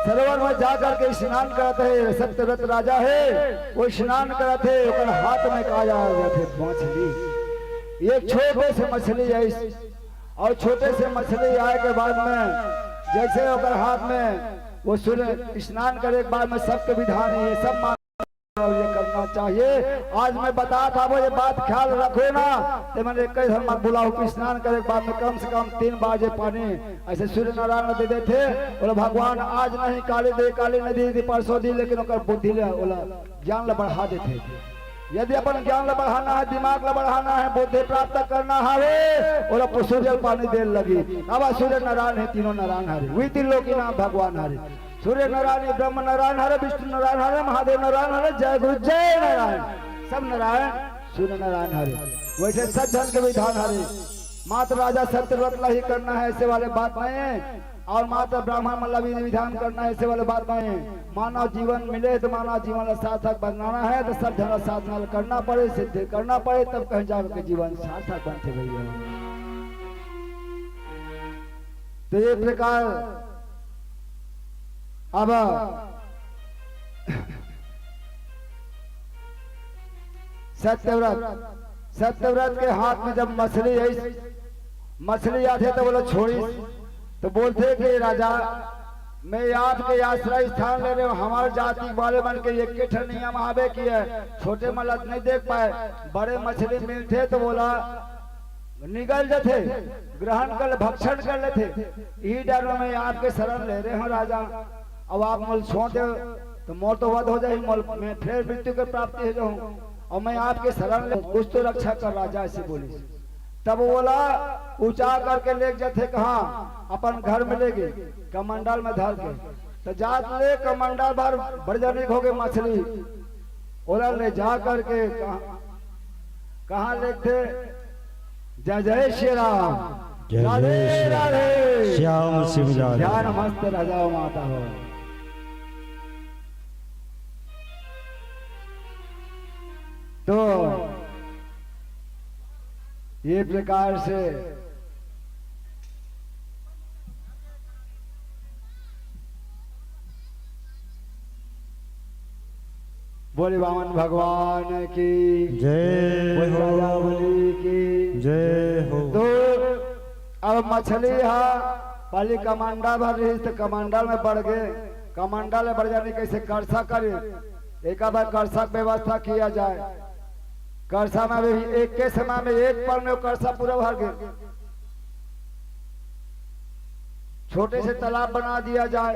सरोवर में जाकर के स्नान करते हैं, सत्यव्रत राजा है वो स्नान करते हाथ में कहा जाते मछली, एक छोटे से मछली है और छोटे से मछली आए के बाद में जैसे हाथ में वो सूर्य स्नान करे के बाद में सबके विधान है ये सब ये करना चाहिए। आज मैं बता था वो ये बात ख्याल रखो ना, तो मैंने कई धर्म बुलाओ स्नान करे के बाद में कम से कम 3 बार पानी ऐसे सूर्य नारायण नदी दे थे। बोला भगवान आज नहीं काली नदी दी परसों दी, लेकिन बुद्धि बोला ज्ञान ला बढ़ा देते। यदि अपन ज्ञान ला बढ़ाना है, दिमाग ला बढ़ाना है, बुद्धि प्राप्त करना है बोला सूर्य पानी दे लगी। अब सूर्य नारायण है, तीनों नारायण हरे वही 3 लोग की नाम भगवान हरे। सूर्य नारायण ब्रह्म नारायण हरे, विष्णु नारायण हरे, महादेव नारायण हरे, जय गुरु जय नारायण, सब नारायण सूर्य नारायण हरे। वैसे सब धन के विधान हरे। मात्र राजा सत्यव्रत ही करना है ऐसे वाले बात नहीं है, और मात्र ब्राह्मण मल्ला भी विधान करना है ऐसे वाले बात नहीं है। मानव जीवन मिले तो मानव जीवन सार्थक बनाना है तो सब धन साधना करना पड़े, सिद्ध करना पड़े, तब कहीं जाकर के जीवन सार्थक बनते भैया। तो ये प्रकार अब सत्यव्रत के हाथ में जब मछली आते तो बोला छोड़ी, तो बोलते कि राजा मैं आपके आश्रय स्थान ले रहे हूँ, हमारे जाति वाले बन के एक नियम आवे की है, छोटे मलद नहीं देख पाए, बड़े मछली मिलते तो बोला निगल जाते, ग्रहण कर भक्षण कर लेते। यही डर में आपके शरण ले रहे हो राजा। अब आप मोल छोड़ दे तो मोर तो वध हो जाए, मोल में फिर मृत्यु की प्राप्ति हो जाऊं, और मैं आपके शरण ले कुछ तो रक्षा कर राजा ऐसे बोली। तब बोला ऊंचा करके ले जाते कहा अपन घर में ले गए कमंडल में धर के, तो जात ले कमंडल बार बड़जनिक हो गए मछली, बोला ले जा करके कहा लेते जय जय श्री राम, राधे राधे श्याम शिव ध्यान मस्त राजा माता हो। तो ये प्रकार से बोले वामन भगवान की जय बोले हो, राजा बलि की जय हो। तो अब मछली पहले कमांडा भर रही तो कमांडल में बढ़ गए, कमांडल में बढ़ जाने कैसे कर्षा करे, एक बार कर्षक व्यवस्था किया जाए। करसा में भी एक के समय में एक पल में करसा पूरा भर गए। छोटे से तालाब बना दिया जाए,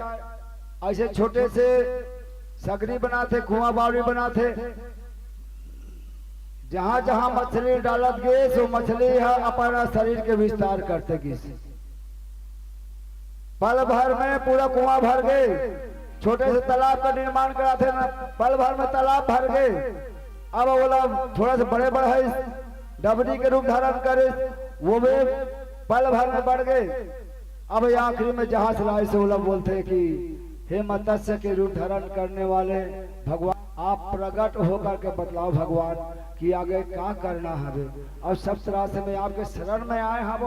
ऐसे छोटे से सकरी बनाते, कुआं बावड़ी बनाते, जहां जहां मछली डालत गए सो मछली है अपना शरीर के विस्तार करते किसी पल भर में पूरा कुआं भर गए। छोटे से तालाब का निर्माण कराते ना, पल भर में तालाब भर गए। अब बोला थोड़ा सा बड़े बड़े है डबरी के रूप धारण करे, वो भी पल भर में बढ़ गए। अब आखिरी में जहाज लाए से बोला बोलते कि हे मत्स्य के रूप धारण करने वाले भगवान, आप प्रकट होकर के बतलाओ भगवान कि आगे क्या करना है। और सब तरह से मैं आपके शरण में आए हम।